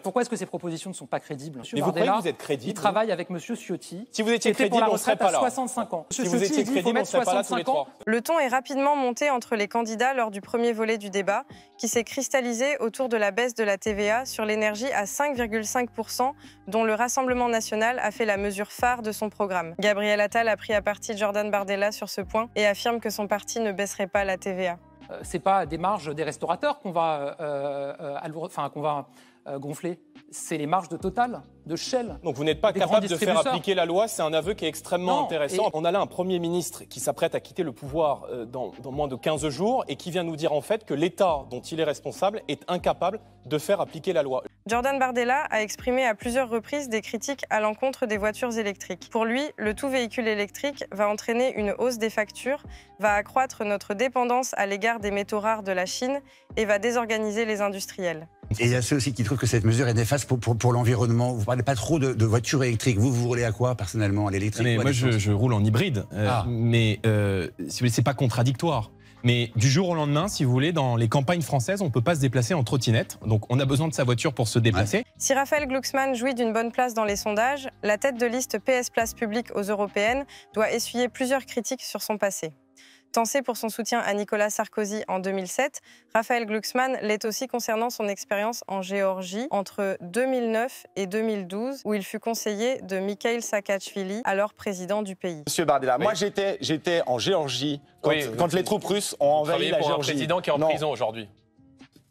Pourquoi est-ce que ces propositions ne sont pas crédibles? Mais vous croyez que vous êtes crédible? Il travaille avec M. Ciotti. Si vous étiez crédible, on ne serait pas là. 65 ans. Si vous étiez crédible, on ne serait pas là tous les trois. Le ton est rapidement monté entre les candidats lors du premier volet du débat, qui s'est cristallisé autour de la baisse de la TVA sur l'énergie à 5,5%, dont le Rassemblement national a fait la mesure phare de son programme. Gabriel Attal a pris à partie Jordan Bardella sur ce point et affirme que son parti ne baisserait pas la TVA. C'est pas des marges des restaurateurs qu'on va, gonfler, c'est les marges de Total, de Shell. Donc vous n'êtes pas capable de faire appliquer la loi, c'est un aveu qui est extrêmement intéressant. On a là un Premier ministre qui s'apprête à quitter le pouvoir dans moins de 15 jours et qui vient nous dire en fait que l'État dont il est responsable est incapable de faire appliquer la loi. Jordan Bardella a exprimé à plusieurs reprises des critiques à l'encontre des voitures électriques. Pour lui, le tout véhicule électrique va entraîner une hausse des factures, va accroître notre dépendance à l'égard des métaux rares de la Chine et va désorganiser les industriels. Et il y a ceux aussi qui trouvent que cette mesure est néfaste pour l'environnement. Vous ne parlez pas trop de voitures électriques. Vous roulez à quoi personnellement? À l'électrique? Moi, je roule en hybride. Mais si vous voulez, c'est pas contradictoire. Mais du jour au lendemain, si vous voulez, dans les campagnes françaises, on ne peut pas se déplacer en trottinette. Donc on a besoin de sa voiture pour se déplacer. Si Raphaël Glucksmann jouit d'une bonne place dans les sondages, la tête de liste PS Place Publique aux européennes doit essuyer plusieurs critiques sur son passé. Tensé pour son soutien à Nicolas Sarkozy en 2007, Raphaël Glucksmann l'est aussi concernant son expérience en Géorgie entre 2009 et 2012, où il fut conseiller de Mikhail Saakashvili, alors président du pays. Monsieur Bardella, moi j'étais en Géorgie quand les troupes russes ont envahi la Géorgie. Pour un président qui est en prison aujourd'hui.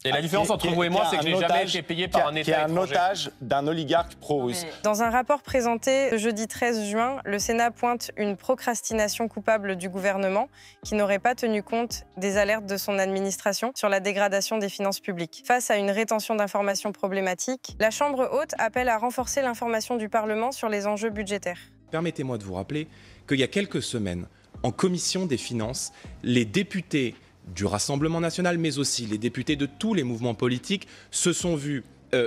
Et la différence entre vous et moi, c'est que je n'ai jamais été payé par un État étranger. Qui est un otage d'un oligarque pro-russe. Dans un rapport présenté le jeudi 13 juin, le Sénat pointe une procrastination coupable du gouvernement qui n'aurait pas tenu compte des alertes de son administration sur la dégradation des finances publiques. Face à une rétention d'informations problématique, la Chambre haute appelle à renforcer l'information du Parlement sur les enjeux budgétaires. Permettez-moi de vous rappeler qu'il y a quelques semaines, en commission des finances, les députés du Rassemblement national, mais aussi les députés de tous les mouvements politiques se sont vus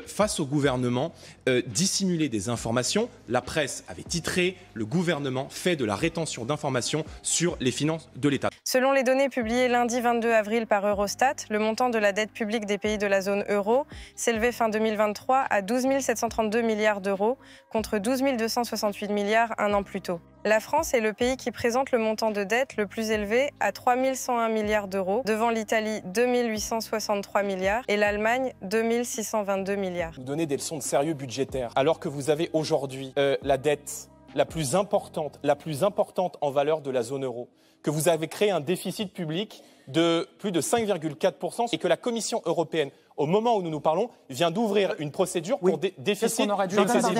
face au gouvernement dissimuler des informations. La presse avait titré « Le gouvernement fait de la rétention d'informations sur les finances de l'État ». Selon les données publiées lundi 22 avril par Eurostat, le montant de la dette publique des pays de la zone euro s'élevait fin 2023 à 12 732 milliards d'euros contre 12 268 milliards un an plus tôt. La France est le pays qui présente le montant de dette le plus élevé à 3 101 milliards d'euros, devant l'Italie 2 863 milliards et l'Allemagne 2 622 milliards. Vous donnez des leçons de sérieux budgétaire, alors que vous avez aujourd'hui la dette la plus importante en valeur de la zone euro, que vous avez créé un déficit public de plus de 5,4% et que la Commission européenne, au moment où nous nous parlons, vient d'ouvrir une procédure pour déficit excessif.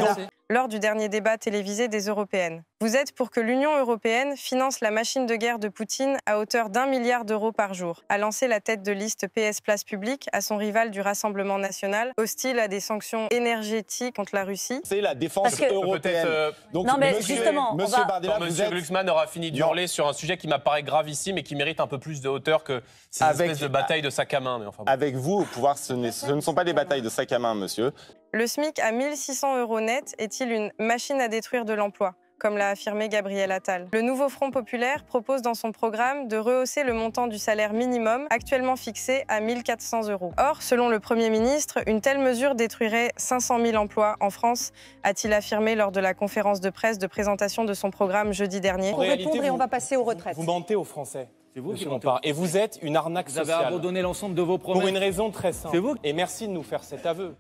Lors du dernier débat télévisé des Européennes. Vous êtes pour que l'Union européenne finance la machine de guerre de Poutine à hauteur d'1 milliard d'euros par jour, a lancé la tête de liste PS Place Publique à son rival du Rassemblement national, hostile à des sanctions énergétiques contre la Russie. C'est la défense européenne. Donc, non, mais justement, Monsieur Bardella, Monsieur Glucksmann aura fini d'hurler sur un sujet qui m'apparaît gravissime et qui mérite un peu plus de hauteur que ces espèces de batailles de sac à main. Mais enfin, bon. Avec vous, au pouvoir, ce ne sont pas des batailles de sac à main, monsieur. Le SMIC à 1 600 € net est-il une machine à détruire de l'emploi, comme l'a affirmé Gabriel Attal? Le nouveau Front populaire propose dans son programme de rehausser le montant du salaire minimum, actuellement fixé à 1 400 €. Or, selon le Premier ministre, une telle mesure détruirait 500 000 emplois en France, a-t-il affirmé lors de la conférence de presse de présentation de son programme jeudi dernier. Pour répondre, et on va passer aux retraites. Vous mentez aux Français. C'est vous qui mentez. Et vous êtes une arnaque sociale. Vous avez abandonné l'ensemble de vos promesses. Pour une raison très simple. C'est vous. Et merci de nous faire cet aveu.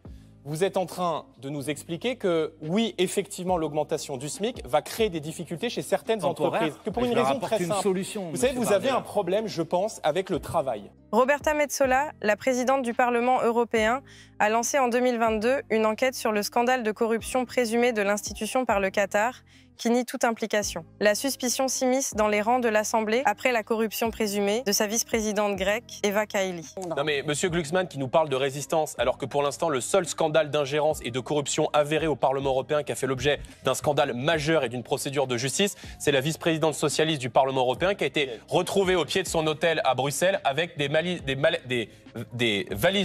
Vous êtes en train de nous expliquer que, oui, effectivement, l'augmentation du SMIC va créer des difficultés chez certaines entreprises. Que pour une raison très simple. Vous savez, vous avez un problème, je pense, avec le travail. Roberta Metsola, la présidente du Parlement européen, a lancé en 2022 une enquête sur le scandale de corruption présumé de l'institution par le Qatar, qui nie toute implication. La suspicion s'immisce dans les rangs de l'Assemblée après la corruption présumée de sa vice-présidente grecque, Eva Kaili. Non mais Monsieur Glucksmann qui nous parle de résistance, alors que pour l'instant le seul scandale d'ingérence et de corruption avéré au Parlement européen qui a fait l'objet d'un scandale majeur et d'une procédure de justice, c'est la vice-présidente socialiste du Parlement européen qui a été retrouvée au pied de son hôtel à Bruxelles avec des valises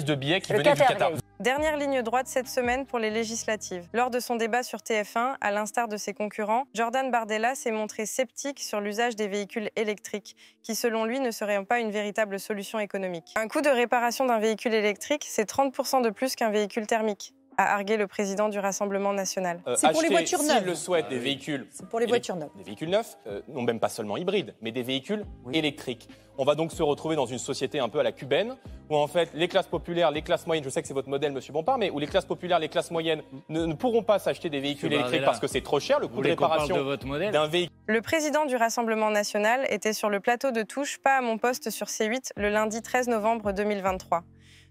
de billets qui venaient du Qatar. Dernière ligne droite cette semaine pour les législatives. Lors de son débat sur TF1, à l'instar de ses concurrents, Jordan Bardella s'est montré sceptique sur l'usage des véhicules électriques, qui selon lui ne seraient pas une véritable solution économique. Un coût de réparation d'un véhicule électrique, c'est 30% de plus qu'un véhicule thermique. a argué le président du Rassemblement national. C'est pour les voitures neuves. S'ils le souhaitent, des véhicules. C'est pour les voitures neuves. Des véhicules neufs, non même pas seulement hybrides, mais des véhicules électriques. On va donc se retrouver dans une société un peu à la cubaine, où en fait les classes populaires, les classes moyennes, je sais que c'est votre modèle, Monsieur Bompard, mais où les classes populaires, les classes moyennes ne pourront pas s'acheter des véhicules électriques parce que c'est trop cher, le coût de réparation d'un véhicule. Le président du Rassemblement national était sur le plateau de Touche, pas à mon poste sur C8, le lundi 13 novembre 2023.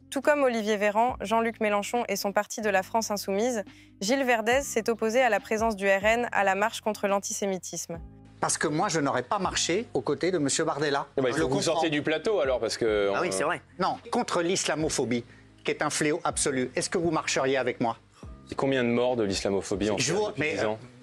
Tout comme Olivier Véran, Jean-Luc Mélenchon et son parti de la France insoumise, Gilles Verdez s'est opposé à la présence du RN à la marche contre l'antisémitisme. Parce que moi, je n'aurais pas marché aux côtés de M. Bardella. Il faut que vous sortiez du plateau alors, parce que... Ah oui, c'est vrai. Non, contre l'islamophobie, qui est un fléau absolu. Est-ce que vous marcheriez avec moi? Combien de morts de l'islamophobie en Je vous... Mais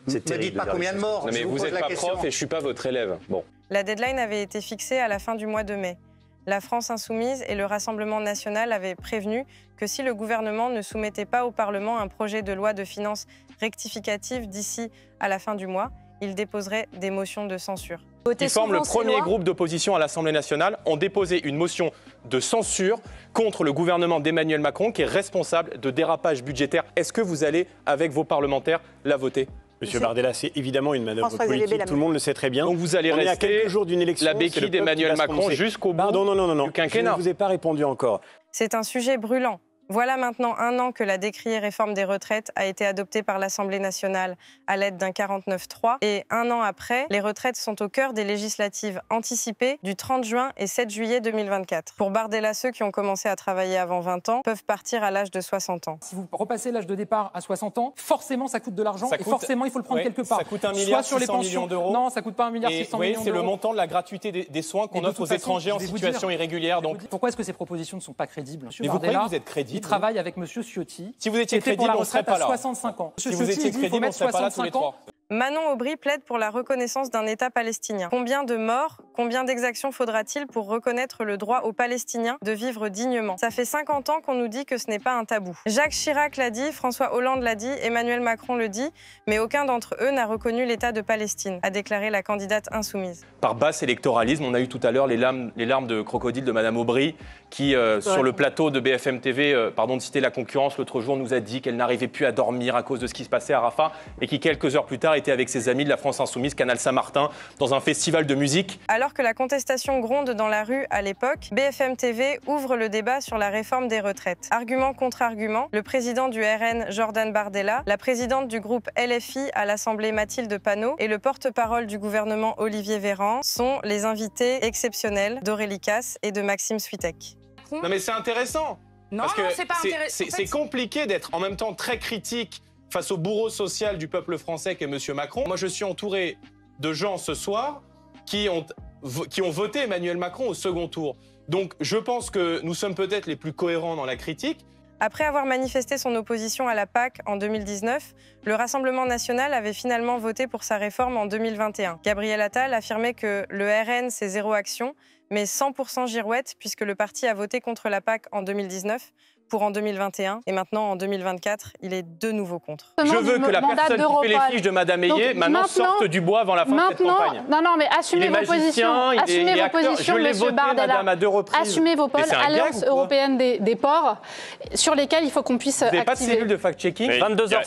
ne dites pas combien de morts. Non, mais vous n'êtes pas prof et je ne suis pas votre élève. Bon. La deadline avait été fixée à la fin du mois de mai. La France insoumise et le Rassemblement national avaient prévenu que si le gouvernement ne soumettait pas au Parlement un projet de loi de finances rectificative d'ici à la fin du mois, il déposerait des motions de censure. Qui forment le premier groupe d'opposition à l'Assemblée nationale ont déposé une motion de censure contre le gouvernement d'Emmanuel Macron qui est responsable de dérapage budgétaire. Est-ce que vous allez, avec vos parlementaires, la voter ? Monsieur Bardella, c'est évidemment une manœuvre politique, tout le monde le sait très bien. Donc vous allez rester à quelques jours d'une élection, la béquille d'Emmanuel Macron jusqu'au bout du quinquennat. Je ne vous ai pas répondu encore. C'est un sujet brûlant. Voilà maintenant 1 an que la décriée réforme des retraites a été adoptée par l'Assemblée nationale à l'aide d'un 49.3. Et 1 an après, les retraites sont au cœur des législatives anticipées du 30 juin et 7 juillet 2024. Pour Bardella, ceux qui ont commencé à travailler avant 20 ans peuvent partir à l'âge de 60 ans. Si vous repassez l'âge de départ à 60 ans, forcément ça coûte de l'argent et forcément il faut le prendre quelque part. Ça coûte 1 milliard 600 millions d'euros. Non, ça coûte pas 1 milliard 600 millions d'euros. C'est le montant de la gratuité des soins qu'on offre aux étrangers en situation irrégulière. Donc pourquoi est-ce que ces propositions ne sont pas crédibles? Mais vous croyez que vous êtes crédible? Il travaille avec Monsieur Ciotti. Si vous étiez crédible, on ne serait pas là. 65 ans. Si vous étiez crédible, on ne serait pas là tous les trois. Manon Aubry plaide pour la reconnaissance d'un État palestinien. Combien de morts, combien d'exactions faudra-t-il pour reconnaître le droit aux Palestiniens de vivre dignement? Ça fait 50 ans qu'on nous dit que ce n'est pas un tabou. Jacques Chirac l'a dit, François Hollande l'a dit, Emmanuel Macron le dit, mais aucun d'entre eux n'a reconnu l'État de Palestine, a déclaré la candidate insoumise. Par basse électoralisme, on a eu tout à l'heure les larmes de crocodile de Madame Aubry qui, sur le plateau de BFM TV, pardon de citer la concurrence, l'autre jour nous a dit qu'elle n'arrivait plus à dormir à cause de ce qui se passait à Rafah et qui, quelques heures plus tard, était avec ses amis de la France Insoumise, Canal Saint-Martin, dans un festival de musique. Alors que la contestation gronde dans la rue à l'époque, BFM TV ouvre le débat sur la réforme des retraites. Argument contre argument, le président du RN, Jordan Bardella, la présidente du groupe LFI à l'Assemblée, Mathilde Panot, et le porte-parole du gouvernement, Olivier Véran, sont les invités exceptionnels d'Aurélie Casse et de Maxime Switek. Non mais c'est intéressant. Non, parce que c'est pas intéressant. C'est compliqué d'être en même temps très critique face au bourreau social du peuple français qu'est M. Macron. Moi, je suis entouré de gens ce soir qui ont voté Emmanuel Macron au second tour. Donc, je pense que nous sommes peut-être les plus cohérents dans la critique. Après avoir manifesté son opposition à la PAC en 2019, le Rassemblement national avait finalement voté pour sa réforme en 2021. Gabriel Attal affirmait que le RN, c'est 0 action, mais 100% girouette, puisque le parti a voté contre la PAC en 2019, pour en 2021, et maintenant en 2024, il est de nouveau contre. Je veux que la personne qui fait les fiches de Mme Ayé maintenant sorte du bois avant la fin de cette campagne. Non, mais assumez vos positions. Assumez vos positions, Monsieur Bardella. Assumez vos pôles, Alliance européenne des ports, sur lesquels il faut qu'on puisse activer. Vous n'avez pas de cellule de fact-checking? 22h.